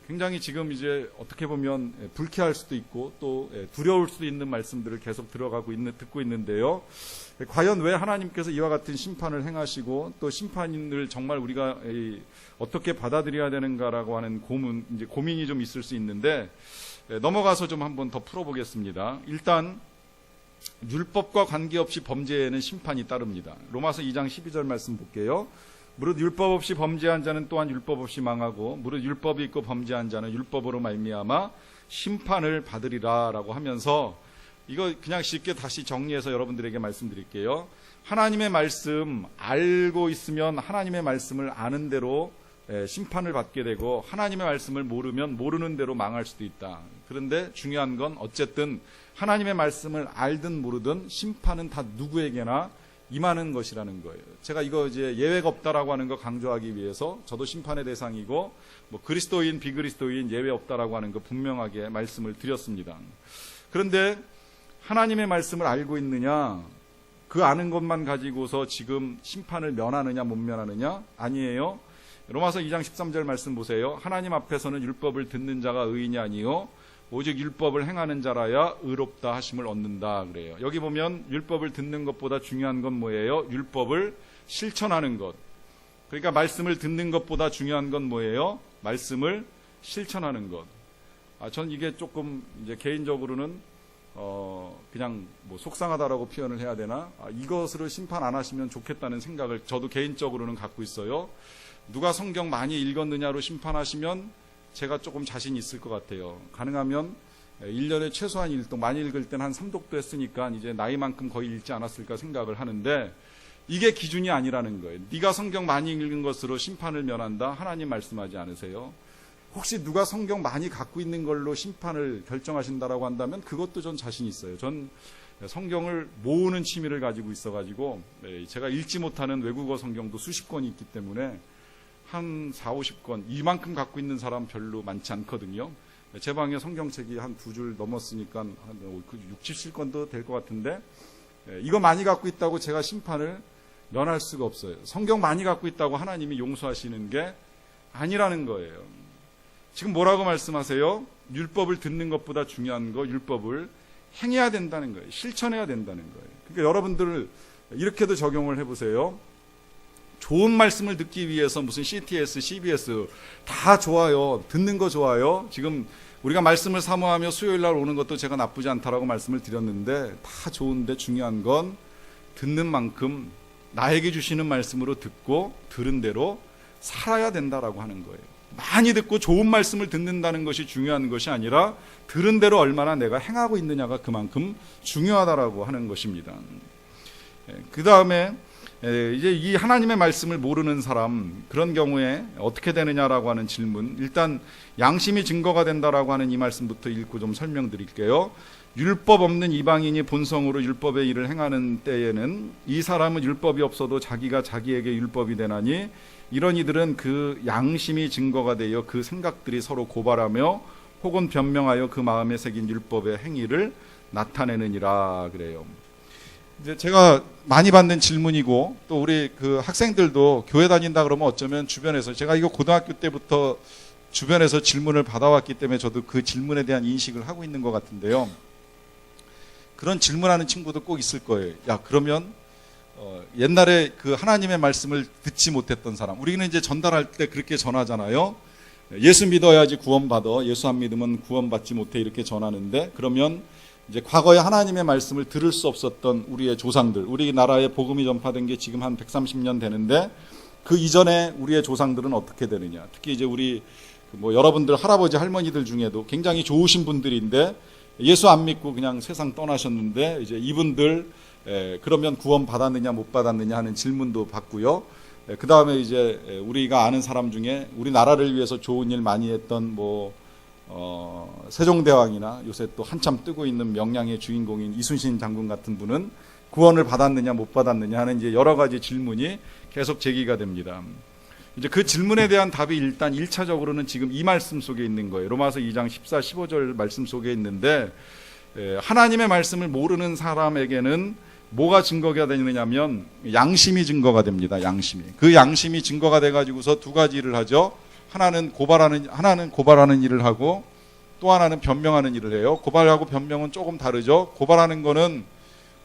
굉장히 지금 이제 어떻게 보면 불쾌할 수도 있고 또 두려울 수도 있는 말씀들을 계속 듣고 있는데요. 과연 왜 하나님께서 이와 같은 심판을 행하시고 또 심판을 정말 우리가 어떻게 받아들여야 되는가라고 하는 고민이 좀 있을 수 있는데, 넘어가서 좀 한번 더 풀어보겠습니다. 일단 율법과 관계없이 범죄에는 심판이 따릅니다. 로마서 2장 12절 말씀 볼게요. 무릇 율법 없이 범죄한 자는 또한 율법 없이 망하고 무릇 율법이 있고 범죄한 자는 율법으로 말미암아 심판을 받으리라라고 하면서, 이거 그냥 쉽게 다시 정리해서 여러분들에게 말씀드릴게요. 하나님의 말씀 알고 있으면 하나님의 말씀을 아는 대로 심판을 받게 되고, 하나님의 말씀을 모르면 모르는 대로 망할 수도 있다. 그런데 중요한 건 어쨌든 하나님의 말씀을 알든 모르든 심판은 다 누구에게나 임하는 것이라는 거예요. 제가 이거 이제 예외가 없다라고 하는 거 강조하기 위해서 저도 심판의 대상이고 뭐 그리스도인 비그리스도인 예외 없다라고 하는 거 분명하게 말씀을 드렸습니다. 그런데 하나님의 말씀을 알고 있느냐, 그 아는 것만 가지고서 지금 심판을 면하느냐 못 면하느냐? 아니에요. 로마서 2장 13절 말씀 보세요. 하나님 앞에서는 율법을 듣는 자가 의인이 아니요 오직 율법을 행하는 자라야 의롭다 하심을 얻는다 그래요. 여기 보면 율법을 듣는 것보다 중요한 건 뭐예요? 율법을 실천하는 것. 그러니까 말씀을 듣는 것보다 중요한 건 뭐예요? 말씀을 실천하는 것. 전 이게 조금 이제 개인적으로는 그냥 뭐 속상하다라고 표현을 해야 되나? 이것으로 심판 안 하시면 좋겠다는 생각을 저도 개인적으로는 갖고 있어요. 누가 성경 많이 읽었느냐로 심판하시면 제가 조금 자신 있을 것 같아요. 가능하면 1년에 최소한 1독, 많이 읽을 땐 한 3독도 했으니까 이제 나이만큼 거의 읽지 않았을까 생각을 하는데, 이게 기준이 아니라는 거예요. 네가 성경 많이 읽은 것으로 심판을 면한다? 하나님 말씀하지 않으세요? 혹시 누가 성경 많이 갖고 있는 걸로 심판을 결정하신다라고 한다면 그것도 전 자신 있어요. 전 성경을 모으는 취미를 가지고 있어가지고 제가 읽지 못하는 외국어 성경도 수십 권이 있기 때문에 한 4, 50권, 이만큼 갖고 있는 사람 별로 많지 않거든요. 제 방에 성경책이 한 2줄 넘었으니까 한 6, 70권도 될 것 같은데, 이거 많이 갖고 있다고 제가 심판을 면할 수가 없어요. 성경 많이 갖고 있다고 하나님이 용서하시는 게 아니라는 거예요. 지금 뭐라고 말씀하세요? 율법을 듣는 것보다 중요한 거, 율법을 행해야 된다는 거예요. 실천해야 된다는 거예요. 그러니까 여러분들 이렇게도 적용을 해보세요. 좋은 말씀을 듣기 위해서 무슨 CTS, CBS 다 좋아요. 듣는 거 좋아요. 지금 우리가 말씀을 사모하며 수요일 날 오는 것도 제가 나쁘지 않다라고 말씀을 드렸는데, 다 좋은데 중요한 건 듣는 만큼 나에게 주시는 말씀으로 듣고 들은 대로 살아야 된다라고 하는 거예요. 많이 듣고 좋은 말씀을 듣는다는 것이 중요한 것이 아니라 들은 대로 얼마나 내가 행하고 있느냐가 그만큼 중요하다라고 하는 것입니다. 그 다음에 이제 이 하나님의 말씀을 모르는 사람, 그런 경우에 어떻게 되느냐라고 하는 질문. 일단 양심이 증거가 된다라고 하는 이 말씀부터 읽고 좀 설명드릴게요. 율법 없는 이방인이 본성으로 율법의 일을 행하는 때에는 이 사람은 율법이 없어도 자기가 자기에게 율법이 되나니 이런 이들은 그 양심이 증거가 되어 그 생각들이 서로 고발하며 혹은 변명하여 그 마음에 새긴 율법의 행위를 나타내느니라 그래요. 이제 제가 많이 받는 질문이고, 또 우리 그 학생들도 교회 다닌다 그러면 어쩌면 주변에서, 제가 이거 고등학교 때부터 주변에서 질문을 받아왔기 때문에 저도 그 질문에 대한 인식을 하고 있는 것 같은데요. 그런 질문하는 친구도 꼭 있을 거예요. 야, 그러면 옛날에 그 하나님의 말씀을 듣지 못했던 사람, 우리는 이제 전달할 때 그렇게 전하잖아요. 예수 믿어야지 구원받아, 예수 안 믿으면 구원받지 못해, 이렇게 전하는데, 그러면 이제 과거에 하나님의 말씀을 들을 수 없었던 우리의 조상들, 우리나라에 복음이 전파된 게 지금 한 130년 되는데, 그 이전에 우리의 조상들은 어떻게 되느냐. 특히 이제 우리 여러분들 할아버지 할머니들 중에도 굉장히 좋으신 분들인데 예수 안 믿고 그냥 세상 떠나셨는데, 이제 이분들 그러면 구원 받았느냐 못 받았느냐 하는 질문도 받고요. 그 다음에 이제 우리가 아는 사람 중에 우리나라를 위해서 좋은 일 많이 했던 세종대왕이나 요새 또 한참 뜨고 있는 명량의 주인공인 이순신 장군 같은 분은 구원을 받았느냐 못 받았느냐 하는 이제 여러 가지 질문이 계속 제기가 됩니다. 이제 그 질문에 대한 답이 일단 1차적으로는 지금 이 말씀 속에 있는 거예요. 로마서 2장 14, 15절 말씀 속에 있는데, 하나님의 말씀을 모르는 사람에게는 뭐가 증거가 되느냐면 양심이 증거가 됩니다. 양심이. 그 양심이 증거가 돼가지고서 두 가지 일을 하죠. 하나는 고발하는 일을 하고 또 하나는 변명하는 일을 해요. 고발하고 변명은 조금 다르죠. 고발하는 거는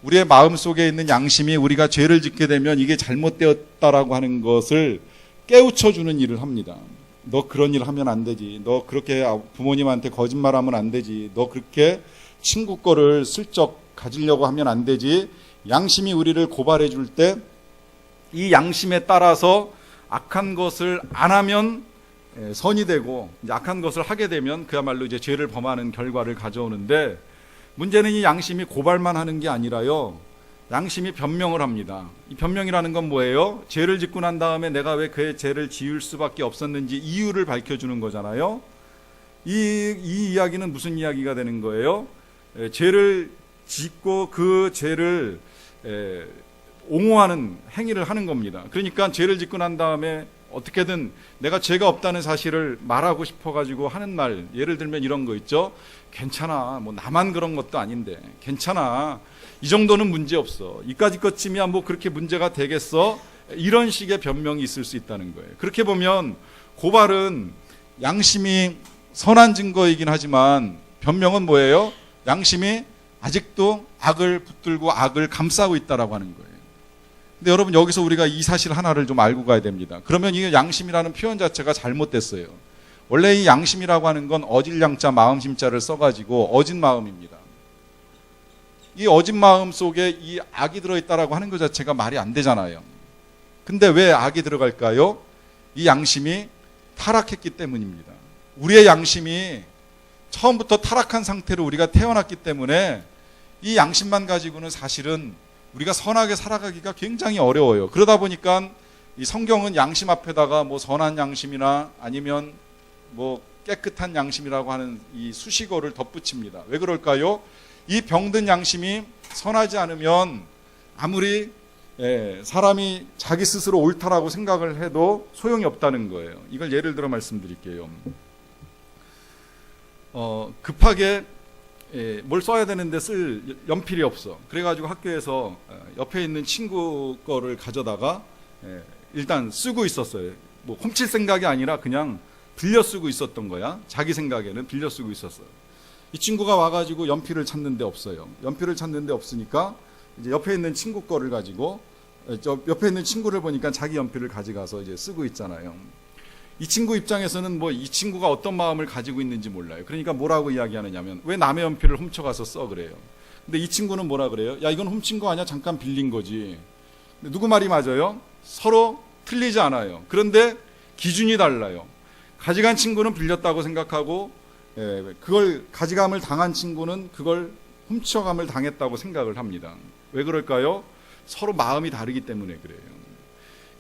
우리의 마음 속에 있는 양심이 우리가 죄를 짓게 되면 이게 잘못되었다라고 하는 것을 깨우쳐주는 일을 합니다. 너 그런 일 하면 안 되지. 너 그렇게 부모님한테 거짓말하면 안 되지. 너 그렇게 친구 거를 슬쩍 가지려고 하면 안 되지. 양심이 우리를 고발해 줄 때 이 양심에 따라서 악한 것을 안 하면 선이 되고, 이제 악한 것을 하게 되면 그야말로 이제 죄를 범하는 결과를 가져오는데, 문제는 이 양심이 고발만 하는 게 아니라요, 양심이 변명을 합니다. 이 변명이라는 건 뭐예요? 죄를 짓고 난 다음에 내가 왜 그 죄를 지을 수밖에 없었는지 이유를 밝혀주는 거잖아요. 이 이야기는 무슨 이야기가 되는 거예요? 죄를 짓고 그 죄를 옹호하는 행위를 하는 겁니다. 그러니까 죄를 짓고 난 다음에 어떻게든 내가 죄가 없다는 사실을 말하고 싶어가지고 하는 말, 예를 들면 이런 거 있죠. 괜찮아, 뭐 나만 그런 것도 아닌데 괜찮아, 이 정도는 문제 없어, 이까짓 것쯤이야 뭐 그렇게 문제가 되겠어, 이런 식의 변명이 있을 수 있다는 거예요. 그렇게 보면 고발은 양심이 선한 증거이긴 하지만 변명은 뭐예요? 양심이 아직도 악을 붙들고 악을 감싸고 있다라고 하는 거예요. 근데 여러분, 여기서 우리가 이 사실 하나를 좀 알고 가야 됩니다. 그러면 이 양심이라는 표현 자체가 잘못됐어요. 원래 이 양심이라고 하는 건 어질양자 마음심자를 써가지고 어진 마음입니다. 이 어진 마음 속에 이 악이 들어있다라고 하는 것 자체가 말이 안 되잖아요. 근데 왜 악이 들어갈까요? 이 양심이 타락했기 때문입니다. 우리의 양심이 처음부터 타락한 상태로 우리가 태어났기 때문에 이 양심만 가지고는 사실은 우리가 선하게 살아가기가 굉장히 어려워요. 그러다 보니까 이 성경은 양심 앞에다가 뭐 선한 양심이나 아니면 뭐 깨끗한 양심이라고 하는 이 수식어를 덧붙입니다. 왜 그럴까요? 이 병든 양심이 선하지 않으면 아무리 사람이 자기 스스로 옳다라고 생각을 해도 소용이 없다는 거예요. 이걸 예를 들어 말씀드릴게요. 급하게 뭘 써야 되는데 쓸 연필이 없어. 그래가지고 학교에서 옆에 있는 친구 거를 가져다가 일단 쓰고 있었어요. 뭐 훔칠 생각이 아니라 그냥 빌려 쓰고 있었던 거야. 자기 생각에는 빌려 쓰고 있었어요. 이 친구가 와가지고 연필을 찾는데 없어요. 연필을 찾는데 없으니까 이제 옆에 있는 친구 거를 가지고, 옆에 있는 친구를 보니까 자기 연필을 가져가서 이제 쓰고 있잖아요. 이 친구 입장에서는 뭐 이 친구가 어떤 마음을 가지고 있는지 몰라요. 그러니까 뭐라고 이야기하느냐면, 왜 남의 연필을 훔쳐가서 써 그래요. 근데 이 친구는 뭐라 그래요? 야, 이건 훔친 거 아니야? 잠깐 빌린 거지. 근데 누구 말이 맞아요? 서로 틀리지 않아요. 그런데 기준이 달라요. 가져간 친구는 빌렸다고 생각하고, 그걸 가져감을 당한 친구는 그걸 훔쳐감을 당했다고 생각을 합니다. 왜 그럴까요? 서로 마음이 다르기 때문에 그래요.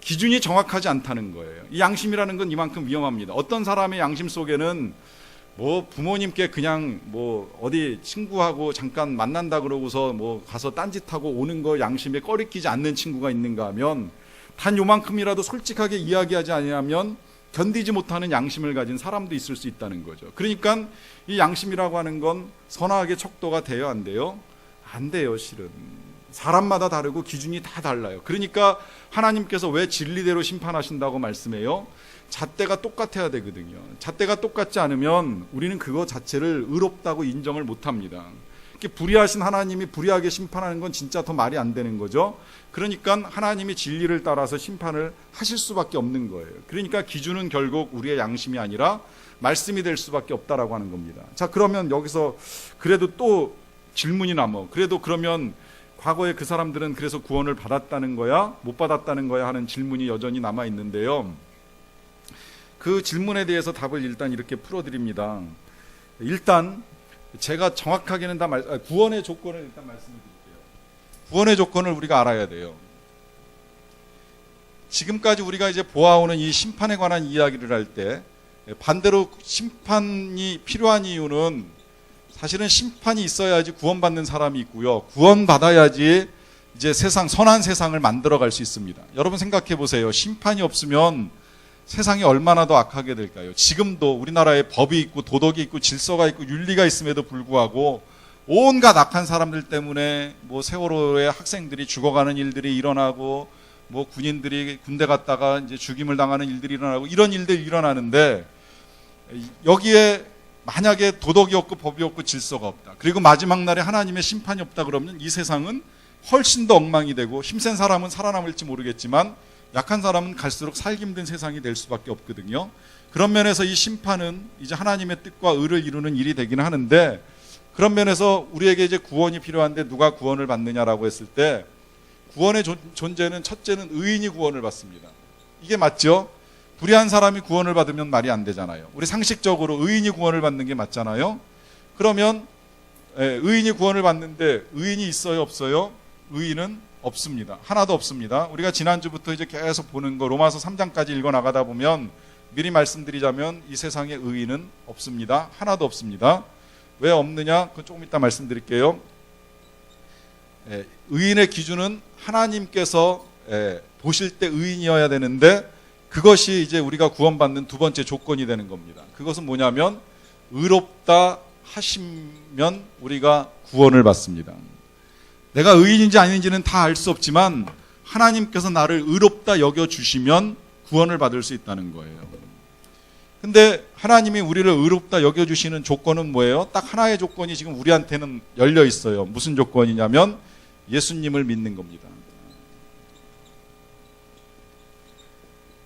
기준이 정확하지 않다는 거예요. 이 양심이라는 건 이만큼 위험합니다. 어떤 사람의 양심 속에는 뭐 부모님께 그냥 뭐 어디 친구하고 잠깐 만난다 그러고서 뭐 가서 딴짓하고 오는 거 양심에 꺼리끼지 않는 친구가 있는가 하면, 단 요만큼이라도 솔직하게 이야기하지 않으면 견디지 못하는 양심을 가진 사람도 있을 수 있다는 거죠. 그러니까 이 양심이라고 하는 건 선하게 척도가 돼요, 안 돼요? 안 돼요, 실은. 사람마다 다르고 기준이 다 달라요. 그러니까 하나님께서 왜 진리대로 심판하신다고 말씀해요? 잣대가 똑같아야 되거든요. 잣대가 똑같지 않으면 우리는 그거 자체를 의롭다고 인정을 못합니다. 그렇게 불의하신 하나님이 불의하게 심판하는 건 진짜 더 말이 안 되는 거죠. 그러니까 하나님이 진리를 따라서 심판을 하실 수밖에 없는 거예요. 그러니까 기준은 결국 우리의 양심이 아니라 말씀이 될 수밖에 없다라고 하는 겁니다. 자, 그러면 여기서 그래도 또 질문이 남아. 그래도 그러면 과거에 그 사람들은 그래서 구원을 받았다는 거야? 못 받았다는 거야? 하는 질문이 여전히 남아 있는데요. 그 질문에 대해서 답을 일단 이렇게 풀어드립니다. 일단 제가 정확하게는 구원의 조건을 일단 말씀드릴게요. 구원의 조건을 우리가 알아야 돼요. 지금까지 우리가 이제 보아오는 이 심판에 관한 이야기를 할 때 반대로 심판이 필요한 이유는 사실은 심판이 있어야지 구원받는 사람이 있고요. 구원받아야지 이제 선한 세상을 만들어갈 수 있습니다. 여러분 생각해 보세요. 심판이 없으면 세상이 얼마나 더 악하게 될까요? 지금도 우리나라에 법이 있고 도덕이 있고 질서가 있고 윤리가 있음에도 불구하고 온갖 악한 사람들 때문에 뭐 세월호에 학생들이 죽어가는 일들이 일어나고 뭐 군인들이 군대 갔다가 이제 죽임을 당하는 일들이 일어나고 이런 일들이 일어나는데 여기에 만약에 도덕이 없고 법이 없고 질서가 없다. 그리고 마지막 날에 하나님의 심판이 없다 그러면 이 세상은 훨씬 더 엉망이 되고 힘센 사람은 살아남을지 모르겠지만 약한 사람은 갈수록 살기 힘든 세상이 될 수밖에 없거든요. 그런 면에서 이 심판은 이제 하나님의 뜻과 의를 이루는 일이 되긴 하는데 그런 면에서 우리에게 이제 구원이 필요한데 누가 구원을 받느냐라고 했을 때 구원의 존재는 첫째는 의인이 구원을 받습니다. 이게 맞죠? 불의한 사람이 구원을 받으면 말이 안 되잖아요. 우리 상식적으로 의인이 구원을 받는 게 맞잖아요. 그러면 의인이 구원을 받는데 의인이 있어요, 없어요? 의인은 없습니다. 하나도 없습니다. 우리가 지난주부터 이제 계속 보는 거 로마서 3장까지 읽어 나가다 보면 미리 말씀드리자면 이 세상에 의인은 없습니다. 하나도 없습니다. 왜 없느냐? 그건 조금 이따 말씀드릴게요. 의인의 기준은 하나님께서 보실 때 의인이어야 되는데 그것이 이제 우리가 구원받는 두 번째 조건이 되는 겁니다. 그것은 뭐냐면 의롭다 하시면 우리가 구원을 받습니다. 내가 의인인지 아닌지는 다 알 수 없지만 하나님께서 나를 의롭다 여겨주시면 구원을 받을 수 있다는 거예요. 근데 하나님이 우리를 의롭다 여겨주시는 조건은 뭐예요? 딱 하나의 조건이 지금 우리한테는 열려 있어요. 무슨 조건이냐면 예수님을 믿는 겁니다.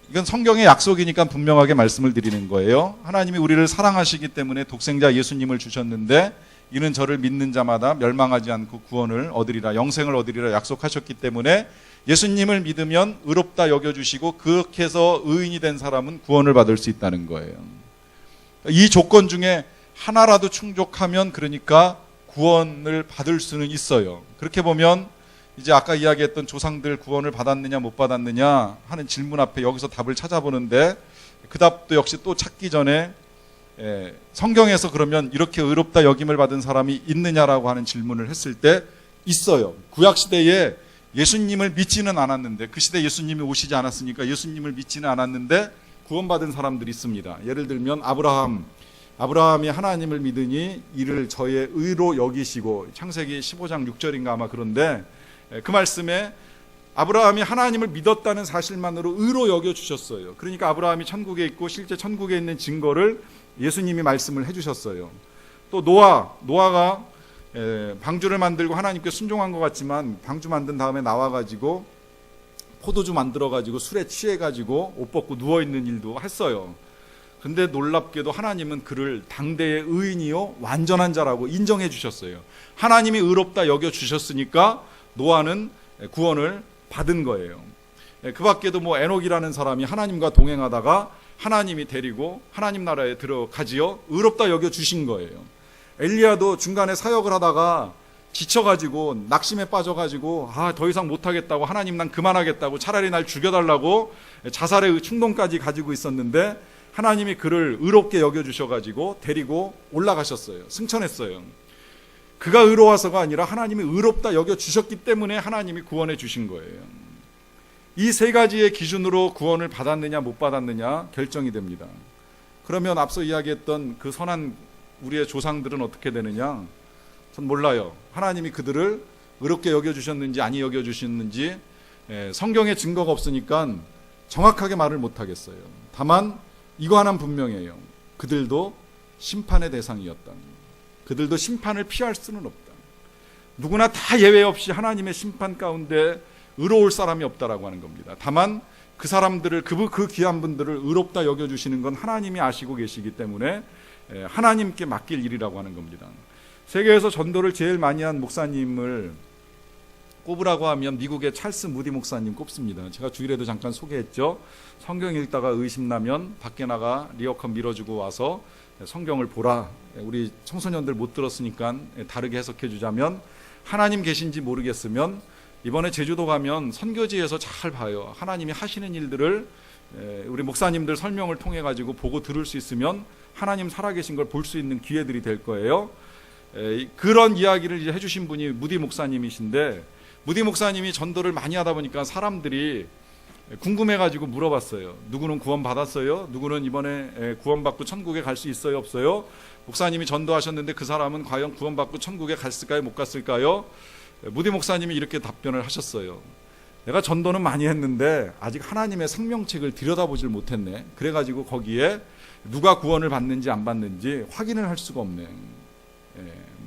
이건 성경의 약속이니까 분명하게 말씀을 드리는 거예요. 하나님이 우리를 사랑하시기 때문에 독생자 예수님을 주셨는데 이는 저를 믿는 자마다 멸망하지 않고 구원을 얻으리라, 영생을 얻으리라 약속하셨기 때문에 예수님을 믿으면 의롭다 여겨주시고 그렇게 해서 의인이 된 사람은 구원을 받을 수 있다는 거예요. 이 조건 중에 하나라도 충족하면 그러니까 구원을 받을 수는 있어요. 그렇게 보면 이제 아까 이야기했던 조상들 구원을 받았느냐 못 받았느냐 하는 질문 앞에 여기서 답을 찾아보는데 그 답도 역시 또 찾기 전에 성경에서 그러면 이렇게 의롭다 여김을 받은 사람이 있느냐라고 하는 질문을 했을 때 있어요. 구약시대에 예수님을 믿지는 않았는데 그 시대에 예수님이 오시지 않았으니까 예수님을 믿지는 않았는데 구원받은 사람들이 있습니다. 예를 들면 아브라함이 하나님을 믿으니 이를 저의 의로 여기시고 창세기 15장 6절인가 아마 그런데 그 말씀에 아브라함이 하나님을 믿었다는 사실만으로 의로 여겨주셨어요. 그러니까 아브라함이 천국에 있고 실제 천국에 있는 증거를 예수님이 말씀을 해주셨어요. 또 노아가 방주를 만들고 하나님께 순종한 것 같지만 방주 만든 다음에 나와가지고 포도주 만들어가지고 술에 취해가지고 옷 벗고 누워있는 일도 했어요. 근데 놀랍게도 하나님은 그를 당대의 의인이요 완전한 자라고 인정해 주셨어요. 하나님이 의롭다 여겨주셨으니까 노아는 구원을 받은 거예요. 그 밖에도 뭐 에녹이라는 사람이 하나님과 동행하다가 하나님이 데리고 하나님 나라에 들어가지요. 의롭다 여겨주신 거예요. 엘리야도 중간에 사역을 하다가 지쳐가지고 낙심에 빠져가지고 더 이상 못하겠다고 하나님 난 그만하겠다고 차라리 날 죽여달라고 자살의 충동까지 가지고 있었는데 하나님이 그를 의롭게 여겨주셔가지고 데리고 올라가셨어요. 승천했어요. 그가 의로워서가 아니라 하나님이 의롭다 여겨주셨기 때문에 하나님이 구원해 주신 거예요. 이 세 가지의 기준으로 구원을 받았느냐 못 받았느냐 결정이 됩니다. 그러면 앞서 이야기했던 그 선한 우리의 조상들은 어떻게 되느냐? 전 몰라요. 하나님이 그들을 의롭게 여겨주셨는지 아니 여겨주셨는지 성경에 증거가 없으니까 정확하게 말을 못하겠어요. 다만 이거 하나는 분명해요. 그들도 심판의 대상이었다. 그들도 심판을 피할 수는 없다. 누구나 다 예외 없이 하나님의 심판 가운데 의로울 사람이 없다라고 하는 겁니다. 다만 그 사람들을 그 귀한 분들을 의롭다 여겨주시는 건 하나님이 아시고 계시기 때문에 하나님께 맡길 일이라고 하는 겁니다. 세계에서 전도를 제일 많이 한 목사님을 꼽으라고 하면 미국의 찰스 무디 목사님 꼽습니다. 제가 주일에도 잠깐 소개했죠. 성경 읽다가 의심나면 밖에 나가 리어컨 밀어주고 와서 성경을 보라. 우리 청소년들 못 들었으니까 다르게 해석해 주자면, 하나님 계신지 모르겠으면 이번에 제주도 가면 선교지에서 잘 봐요. 하나님이 하시는 일들을 우리 목사님들 설명을 통해 가지고 보고 들을 수 있으면 하나님 살아계신 걸 볼 수 있는 기회들이 될 거예요. 그런 이야기를 이제 해주신 분이 무디 목사님이신데, 무디 목사님이 전도를 많이 하다 보니까 사람들이 궁금해가지고 물어봤어요. 누구는 구원 받았어요? 누구는 이번에 구원받고 천국에 갈 수 있어요? 없어요? 목사님이 전도하셨는데 그 사람은 과연 구원받고 천국에 갔을까요? 못 갔을까요? 무디 목사님이 이렇게 답변을 하셨어요. 내가 전도는 많이 했는데 아직 하나님의 생명책을 들여다보질 못했네. 그래가지고 거기에 누가 구원을 받는지 안 받는지 확인을 할 수가 없네.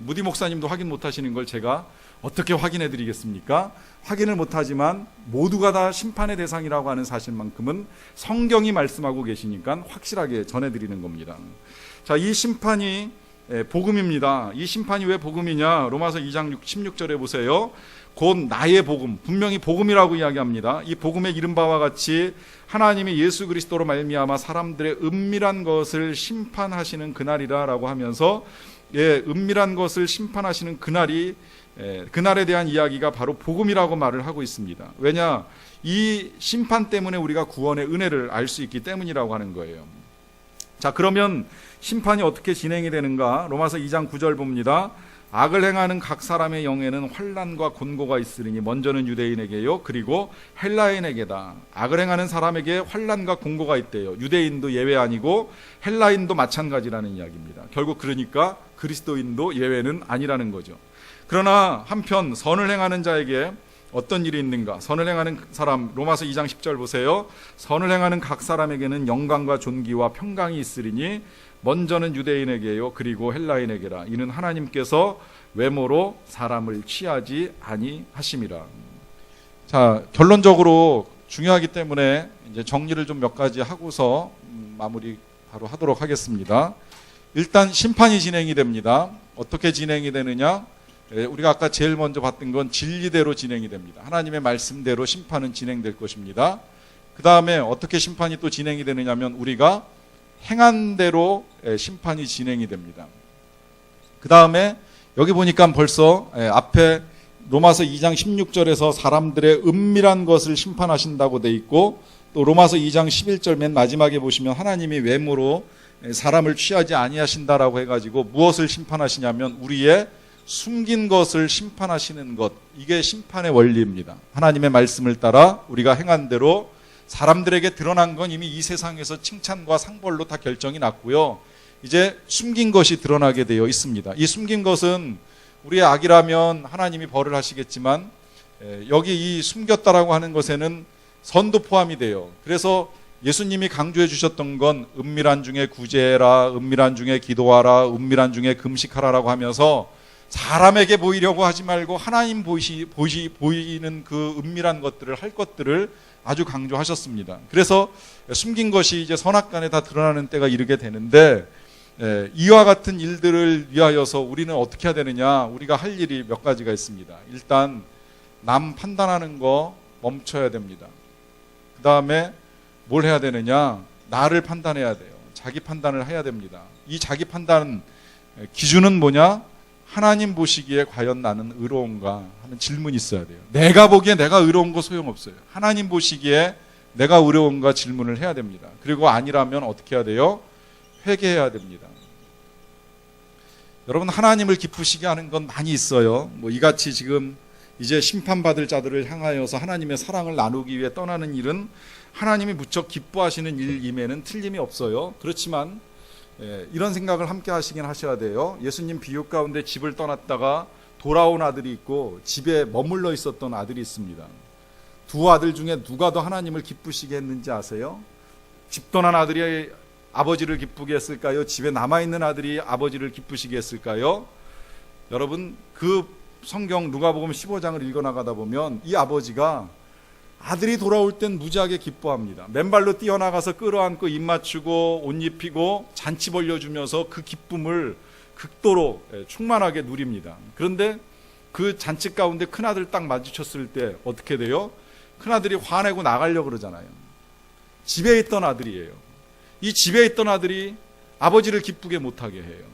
무디 목사님도 확인 못하시는 걸 제가 어떻게 확인해 드리겠습니까? 확인을 못하지만 모두가 다 심판의 대상이라고 하는 사실만큼은 성경이 말씀하고 계시니까 확실하게 전해드리는 겁니다. 자, 이 심판이 복음입니다. 이 심판이 왜 복음이냐? 로마서 2장 16절에 보세요. 곧 나의 복음, 분명히 복음이라고 이야기합니다. 이 복음의 이른 바와 같이 하나님이 예수 그리스도로 말미암아 사람들의 은밀한 것을 심판하시는 그날이라라고 하면서, 은밀한 것을 심판하시는 그날이, 그날에 대한 이야기가 바로 복음이라고 말을 하고 있습니다. 왜냐? 이 심판 때문에 우리가 구원의 은혜를 알 수 있기 때문이라고 하는 거예요. 자, 그러면 심판이 어떻게 진행이 되는가? 로마서 2장 9절 봅니다. 악을 행하는 각 사람의 영에는 환난과 곤고가 있으리니 먼저는 유대인에게요, 그리고 헬라인에게다. 악을 행하는 사람에게 환난과 곤고가 있대요. 유대인도 예외 아니고 헬라인도 마찬가지라는 이야기입니다. 결국 그러니까 그리스도인도 예외는 아니라는 거죠. 그러나 한편 선을 행하는 자에게 어떤 일이 있는가? 선을 행하는 사람, 로마서 2장 10절 보세요. 선을 행하는 각 사람에게는 영광과 존귀와 평강이 있으리니 먼저는 유대인에게요, 그리고 헬라인에게라. 이는 하나님께서 외모로 사람을 취하지 아니하심이라. 자, 결론적으로 중요하기 때문에 이제 정리를 좀 몇 가지 하고서 마무리 바로 하도록 하겠습니다. 일단 심판이 진행이 됩니다. 어떻게 진행이 되느냐? 우리가 아까 제일 먼저 봤던 건 진리대로 진행이 됩니다. 하나님의 말씀대로 심판은 진행될 것입니다. 그 다음에 어떻게 심판이 또 진행이 되느냐면 우리가 행한 대로 심판이 진행이 됩니다. 그 다음에 여기 보니까 벌써 앞에 로마서 2장 16절에서 사람들의 은밀한 것을 심판하신다고 돼 있고, 또 로마서 2장 11절 맨 마지막에 보시면 하나님이 외모로 사람을 취하지 아니하신다라고 해가지고 무엇을 심판하시냐면 우리의 숨긴 것을 심판하시는 것, 이게 심판의 원리입니다. 하나님의 말씀을 따라 우리가 행한 대로 사람들에게 드러난 건 이미 이 세상에서 칭찬과 상벌로 다 결정이 났고요. 이제 숨긴 것이 드러나게 되어 있습니다. 이 숨긴 것은 우리의 악이라면 하나님이 벌을 하시겠지만, 여기 이 숨겼다라고 하는 것에는 선도 포함이 돼요. 그래서 예수님이 강조해 주셨던 건 은밀한 중에 구제해라, 은밀한 중에 기도하라, 은밀한 중에 금식하라라고 하면서 사람에게 보이려고 하지 말고 하나님 보이는 그 은밀한 것들을, 할 것들을 아주 강조하셨습니다. 그래서 숨긴 것이 이제 선악간에 다 드러나는 때가 이르게 되는데, 이와 같은 일들을 위하여서 우리는 어떻게 해야 되느냐? 우리가 할 일이 몇 가지가 있습니다. 일단 남 판단하는 거 멈춰야 됩니다. 그 다음에 뭘 해야 되느냐? 나를 판단해야 돼요. 자기 판단을 해야 됩니다. 이 자기 판단 기준은 뭐냐? 하나님 보시기에 과연 나는 의로운가 하는 질문이 있어야 돼요. 내가 보기에 내가 의로운 거 소용없어요. 하나님 보시기에 내가 의로운가 질문을 해야 됩니다. 그리고 아니라면 어떻게 해야 돼요? 회개해야 됩니다. 여러분, 하나님을 기쁘시게 하는 건 많이 있어요. 이같이 지금 이제 심판받을 자들을 향하여서 하나님의 사랑을 나누기 위해 떠나는 일은 하나님이 무척 기뻐하시는 일임에는 틀림이 없어요. 그렇지만 이런 생각을 함께 하시긴 하셔야 돼요. 예수님 비유 가운데 집을 떠났다가 돌아온 아들이 있고 집에 머물러 있었던 아들이 있습니다. 두 아들 중에 누가 더 하나님을 기쁘시게 했는지 아세요? 집 떠난 아들이 아버지를 기쁘게 했을까요? 집에 남아있는 아들이 아버지를 기쁘시게 했을까요? 여러분, 그 성경 누가복음 15장을 읽어나가다 보면 이 아버지가 아들이 돌아올 땐 무지하게 기뻐합니다. 맨발로 뛰어나가서 끌어안고 입 맞추고 옷 입히고 잔치 벌려주면서 그 기쁨을 극도로 충만하게 누립니다. 그런데 그 잔치 가운데 큰아들 딱 마주쳤을 때 어떻게 돼요? 큰아들이 화내고 나가려고 그러잖아요. 집에 있던 아들이에요. 이 집에 있던 아들이 아버지를 기쁘게 못하게 해요.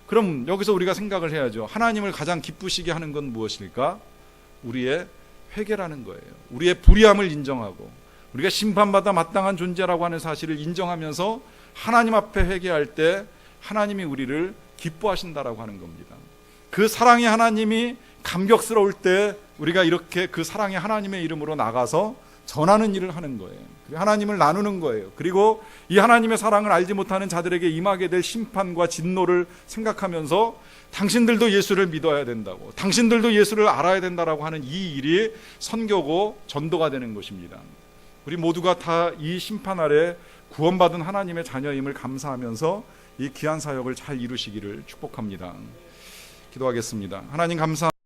그럼 여기서 우리가 생각을 해야죠. 하나님을 가장 기쁘시게 하는 건 무엇일까? 우리의 회개라는 거예요. 우리의 불의함을 인정하고 우리가 심판받아 마땅한 존재라고 하는 사실을 인정하면서 하나님 앞에 회개할 때 하나님이 우리를 기뻐하신다라고 하는 겁니다. 그 사랑의 하나님이 감격스러울 때 우리가 이렇게 그 사랑의 하나님의 이름으로 나가서 전하는 일을 하는 거예요. 하나님을 나누는 거예요. 그리고 이 하나님의 사랑을 알지 못하는 자들에게 임하게 될 심판과 진노를 생각하면서 당신들도 예수를 믿어야 된다고, 당신들도 예수를 알아야 된다라고 하는 이 일이 선교고 전도가 되는 것입니다. 우리 모두가 다 이 심판 아래 구원받은 하나님의 자녀임을 감사하면서 이 귀한 사역을 잘 이루시기를 축복합니다. 기도하겠습니다. 하나님 감사합니다.